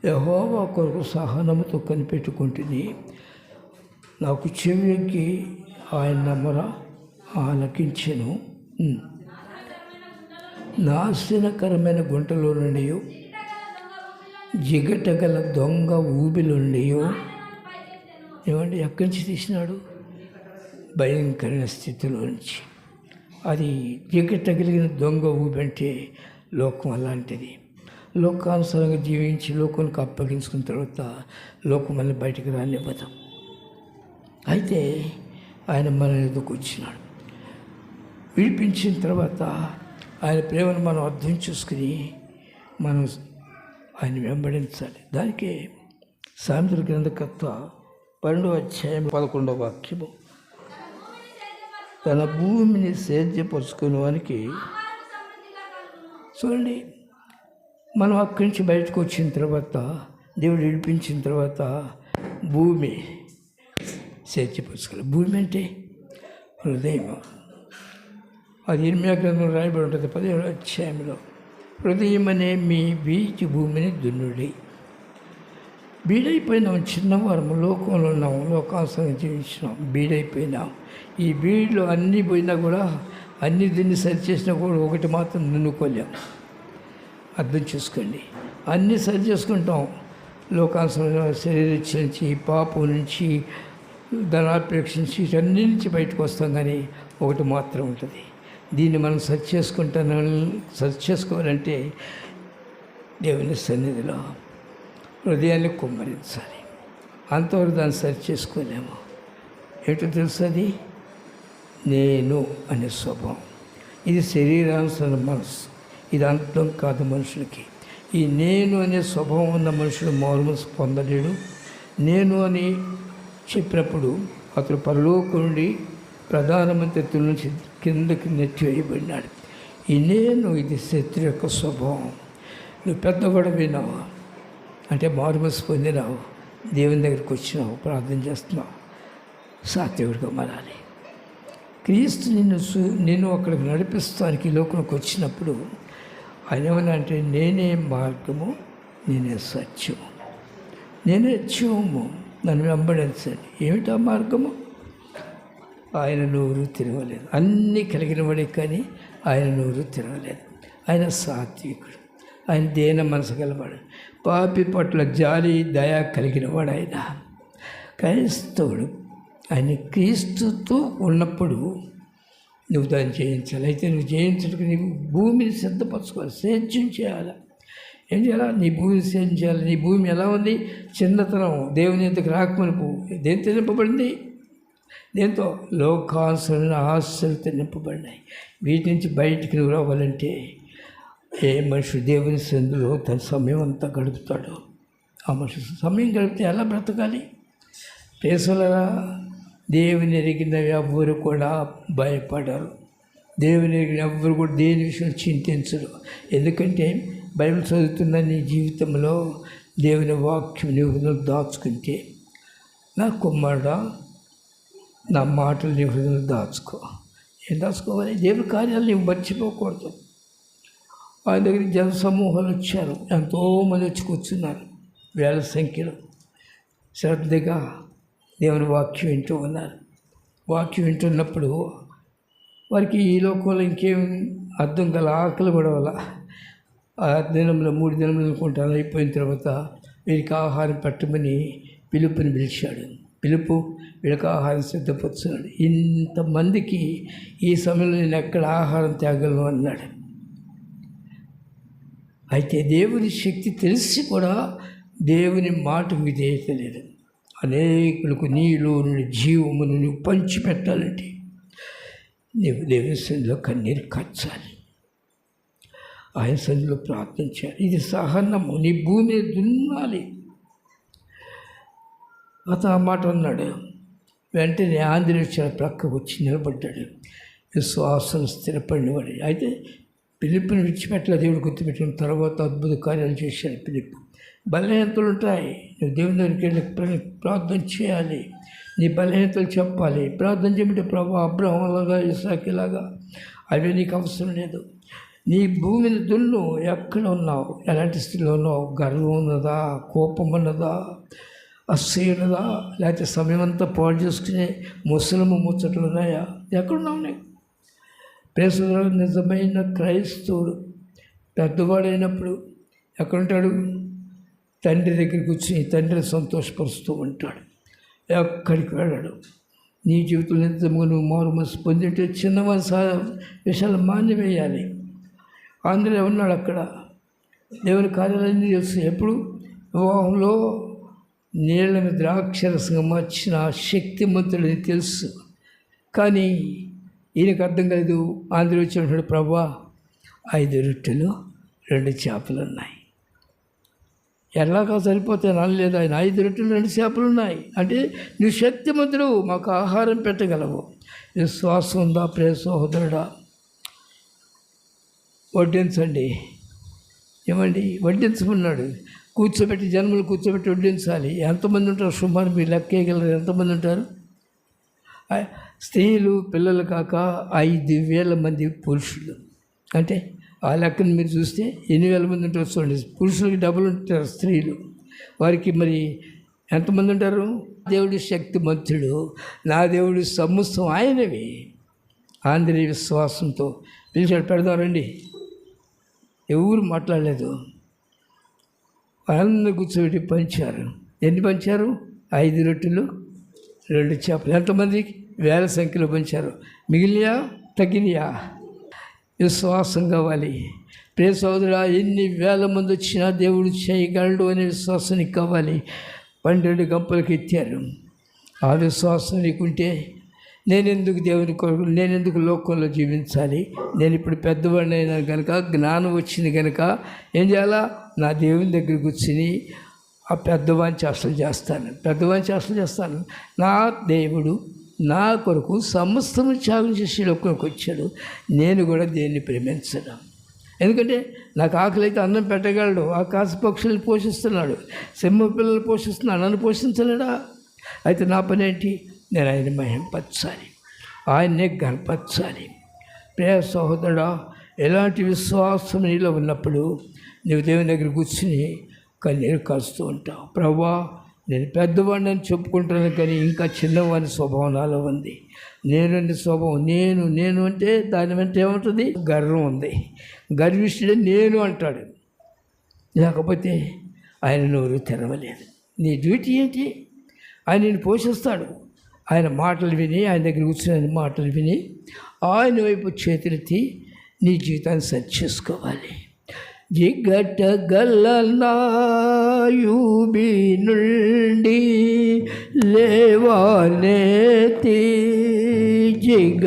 యెహోవా కొరకు సహనముతో కనిపెట్టుకుంటుని, నాకు చెవియొగ్గి ఆయన నమ్మర ఆలకించెను. నాశనకరమైన గుంటలో నుండి, జిగటగల దొంగ ఊబిలో నుండి ఏమండి ఎక్కడి నుంచి తీసినాడు? భయంకరమైన స్థితిలో నుంచి. అది జిగటగలిగిన దొంగ ఊబి అంటే లోకం అలాంటిది. లోకానుసారంగా జీవించి లోకానికి అప్పగించుకున్న తర్వాత లోకం మళ్ళీ బయటికి రానివ్వదు. అయితే ఆయన మన ఎదుకు వచ్చినాడు. విడిపించిన తర్వాత ఆయన ప్రేమను మనం అర్థం చేసుకుని మనం ఆయన వెంబడించాలి. దానికే సామెతల గ్రంథకర్త 12వ అధ్యాయం 11వ వాక్యము, తన భూమిని సేద్యపరుచుకునే వానికి. చూడండి, మనం అక్కడి నుంచి బయటకు వచ్చిన తర్వాత, దేవుడు విడిపించిన తర్వాత భూమి సేద్యపరుచుకోవాలి. భూమి అంటే హృదయం. అది ఇర్మియా గ్రంథంలో రాయబడి ఉంటుంది 17వ అధ్యాయంలో, హృదయం అనే మీ బీచి భూమిని దున్నుడి. బీడైపోయినాం, చిన్నవారము లోకంలో ఉన్నాము, లోకాంశంగా జీవించినాం, బీడైపోయినాం. ఈ బీడులో అన్నీ పోయినా కూడా, అన్ని దీన్ని సరి చేసినా కూడా ఒకటి మాత్రం దున్నుకోలేము. అర్థం చేసుకోండి. అన్నీ సరి చేసుకుంటాం, లోకాంశమైన శరీరం నుంచి, పాపం నుంచి, ధనాపేక్ష నుంచి, ఇవన్నీ నుంచి బయటకు వస్తాం. కానీ ఒకటి మాత్రం ఉంటుంది. దీన్ని మనం సరి చేసుకోవాలంటే దేవుని సన్నిధిలో హృదయాన్ని కుమ్మరించాలి. అంతవరకు దాన్ని సరి చేసుకోలేము. ఏంటో తెలుసు, అది నేను అనే స్వభావం. ఇది శరీరానుసరణ మనసు, ఇది అర్థం కాదు మనుషులకి. ఈ నేను అనే స్వభావం ఉన్న మనుషుడు మారు మనసు పొందలేడు. నేను అని చెప్పినప్పుడు అతడు పరలోకం నుండి ప్రధానమంత్రి నుంచి కిందకి నెట్టివేయబడినాడు. ఈ నేను, ఇది శత్రు యొక్క స్వభావం. నువ్వు పెద్ద గొడవ విన్నావు అంటే మారు మనసు పొందినావు, దేవుని దగ్గరికి వచ్చినావు, ప్రార్థన చేస్తున్నావు, సాత్వికుడిగా మారాలి. క్రీస్తు నిన్ను అక్కడికి నడిపిస్తానికి లోకంలోకి వచ్చినప్పుడు ఆయన ఏమన్నా అంటే, నేనే మార్గము, నేనే సత్యము, నేనే జీవము, నన్ను వెంబడించండి. ఏమిటా మార్గము? ఆయన నోరు తిరగలేదు. అన్నీ కలిగిన వాడే కానీ ఆయన నోరు తిరగలేదు. ఆయన సాత్వికుడు, ఆయన దేన మనసు గలవాడు, పాపి పట్ల జాలి దయ కలిగిన వాడు. ఆయన క్రైస్తవుడు. ఆయన క్రీస్తుతో ఉన్నప్పుడు నువ్వు దాన్ని జయించాలి. అయితే నువ్వు జయించడానికి నీకు భూమిని సిద్ధపరచుకోవాలి, సేద్యం చేయాలి. ఏం చేయాలా? నీ భూమిని సేద్యం చేయాలి. నీ భూమి ఎలా ఉంది? చిన్నతనం, దేవుని ఎందుకు రాకమనుపు దేంతో నింపబడింది? దేంతో? లోకానుసరణ ఆశలతో నింపబడినాయి. వీటి నుంచి బయటికి నువ్వు రావాలంటే ఏ మనిషి దేవుని సందులో తన సమయం అంతా గడుపుతాడు. ఆ మనిషి సమయం గడిపితే ఎలా బ్రతకాలి? పేసలరా, దేవుని ఎరిగిన ఎవ్వరు కూడా భయపడరు. దేవుని ఎరిగిన ఎవ్వరు కూడా దేని విషయం చింతించరు. ఎందుకంటే బైబిల్ చదువుతున్న నీ జీవితంలో దేవుని వాక్యం నీవు దాచుకుంటే, నా కుమారుడా, నా మాటలు నీ హృదయంలో దాచుకో. ఏం దాచుకోవాలి? దేవుని కార్యాలు నీవు మర్చిపోకూడదు. ఆయన దగ్గర జన సమూహాలు వచ్చారు, ఎంతోమంది వచ్చి కూర్చున్నారు, వేల సంఖ్యలో శ్రద్ధగా దేవుని వాక్యం వింటూ ఉన్నారు. వాక్యం వింటున్నప్పుడు వారికి ఈ లోకంలో ఇంకేం అర్థం గల ఆకలి కూడా వల్ల 3 దినములు అనుకుంటాను అయిపోయిన తర్వాత వీరికి ఆహారం పెట్టమని పిలుపుని పిలిచాడు. పిలుపు వీళ్ళకి ఆహారం సిద్ధపరుచున్నాడు. ఇంతమందికి ఈ సమయంలో నేను ఎక్కడ ఆహారం తేగలను అన్నాడు. అయితే దేవుని శక్తి తెలిసి కూడా దేవుని మాటకు విధేయత లేదు. అనేకులకు నీలో నుండి జీవమును నువ్వు పంచిపెట్టాలంటే నీవు దేవుని సన్నిధిలో కన్నీరు కార్చాలి, ఆయన సన్నిధిలో ప్రార్థన చేయాలి. ఇది సహనము. నీ భూమిని దున్నాలి. అతను ఆ మాట అన్నాడు. వెంటనే ఆంధ్రదేశ ప్రక్కకు వచ్చి నిలబడ్డాడు. విశ్వాసం స్థిరపడినవాడు. అయితే పిలుపుని విడిచిపెట్టలే. దేవుడు గుర్తుపెట్టిన తర్వాత అద్భుత కార్యాలు చేశాడు పిలుపు. బలహీనతలు ఉంటాయి. నువ్వు దేవుని దగ్గరికి వెళ్ళి ప్రార్థన చేయాలి. నీ బలహీనతలు చెప్పాలి. ప్రార్థన చేయమంటే ప్రభు అబ్రహాంలాగా, ఇస్సాకులాగా అవి నీకు అవసరం లేదు. నీ భూమిని దున్ను, ఎక్కడ ఉన్నావు, ఎలాంటి స్థితిలో ఉన్నావు, గర్వం ఉన్నదా, కోపం ఉన్నదా, అసూయన్నదా, లేకపోతే సమయం అంతా పాడు చేసుకునే ముసలము ముచ్చట్లు ఉన్నాయా, ఎక్కడున్నావు నీకు? ప్రేసలో నిజమైన క్రైస్తవుడు పెద్దవాడైనప్పుడు ఎక్కడుంటాడు? తండ్రి దగ్గరికి వచ్చి తండ్రిని సంతోషపరుస్తూ ఉంటాడు, ఎక్కడికి వెళ్ళాడు. నీ జీవితంలో నిజంగా నువ్వు మారు మనసు పొందింటే చిన్నవారి విషయాలు మాన్యమేయాలి. ఆంధ్రలో ఉన్నాడు అక్కడ, దేవుని కార్యాలన్నీ తెలుసు. ఎప్పుడు వివాహంలో నీళ్ళని ద్రాక్షరసంగా మార్చిన శక్తిమంతుడని తెలుసు. కానీ ఈయనకు అర్థం కాలేదు. ఆంధ్ర వచ్చి అంటాడు, ప్రభా 5 రొట్టెలు 2 చేపలు ఉన్నాయి. ఎలాగా సరిపోతే అనలేదు ఆయన. 5 రొట్టెలు 2 చేపలు ఉన్నాయి అంటే నువ్వు శక్తిమంతుడు, మాకు ఆహారం పెట్టగలవు. విశ్వాసం ఉందా ప్రియ సహోదరుడా? వడ్డించండి. ఏమండి, వడ్డించమన్నాడు. కూర్చోబెట్టి జన్మలు కూర్చోబెట్టి వడ్డించాలి. ఎంతమంది ఉంటారు సుమారు? మీరు లెక్కేయగలరు ఎంతమంది ఉంటారు? స్త్రీలు పిల్లలు కాక 5,000 మంది పురుషులు. అంటే ఆ లెక్కను మీరు చూస్తే 8,000 మంది ఉంటారు. చూడండి, పురుషులకి డబుల్ ఉంటారు స్త్రీలు. వారికి మరి ఎంతమంది ఉంటారు? దేవుడు శక్తిమంతుడు, నా దేవుడు సమస్తం ఆయనవి. ఆంధ్రీయ విశ్వాసంతో పిలిచాడు, పెడదాం రండి. ఎవరు మాట్లాడలేదు. వాళ్ళందరూ కూర్చోబెట్టి పంచారు. ఎన్ని పంచారు? 5 రొట్టెలు 2 చేపలు. ఎంతమందికి? 1000 సంఖ్యలో పంచారు. మిగిలినయా తగినయా? విశ్వాసం కావాలి ప్రియ సోదరా. ఎన్ని వేల మంది వచ్చినా దేవుడు చేయగలడు అనే విశ్వాసం నీకు కావాలి. 12 గంపలకు ఎత్తారు. ఆ విశ్వాసం నీకుంటే నేనెందుకు దేవుని కొరకు, నేనెందుకు లోకంలో జీవించాలి, నేను ఇప్పుడు పెద్దవాడిని అయినా కనుక, జ్ఞానం వచ్చింది కనుక ఏం చేయాలా? నా దేవుని దగ్గర కూర్చుని ఆ పెద్దవాని చేష్టలు చేస్తాను. నా దేవుడు నా కొరకు సమస్తము త్యాగం చేసి లోకంలోకి వచ్చాడు. నేను కూడా దేన్ని ప్రేమించను. ఎందుకంటే నాకు ఆకలి అయితే అన్నం పెట్టగలడు. ఆకాశ పక్షులను పోషిస్తున్నాడు, సింహ పిల్లలు పోషిస్తున్నాడు, నన్ను పోషించలేడా? అయితే నా పని ఏంటి? నేను ఆయన మహింపరచాలి, ఆయన్నే గర్పరచాలి. ప్రియ సహోదరుడా, ఎలాంటి విశ్వాసం నీలో ఉన్నప్పుడు నువ్వు దేవుని దగ్గర కూర్చుని కన్నీరు కాస్తూ ఉంటావు. ప్రభువా, నేను పెద్దవాడిని అని చెప్పుకుంటాను, కానీ ఇంకా చిన్నవాడి స్వభావం నాలో ఉంది. నేను స్వభావం, నేను అంటే దాని వెంట ఏముంటుంది? గర్వం ఉంది. గర్విష్ఠుడే నేను అంటాడు. లేకపోతే ఆయన నోరు తెరవలేదు. నీ డ్యూటీ ఏంటి? ఆయన నిన్ను పోషిస్తాడు. ఆయన మాటలు విని, ఆయన దగ్గర కూర్చుని ఆయన మాటలు విని ఆయన వైపు చేతులెత్తి నీ జీవితాన్ని సరి చేసుకోవాలి. జిగటగలనాయుబి నుండి లేవానేతి జిగ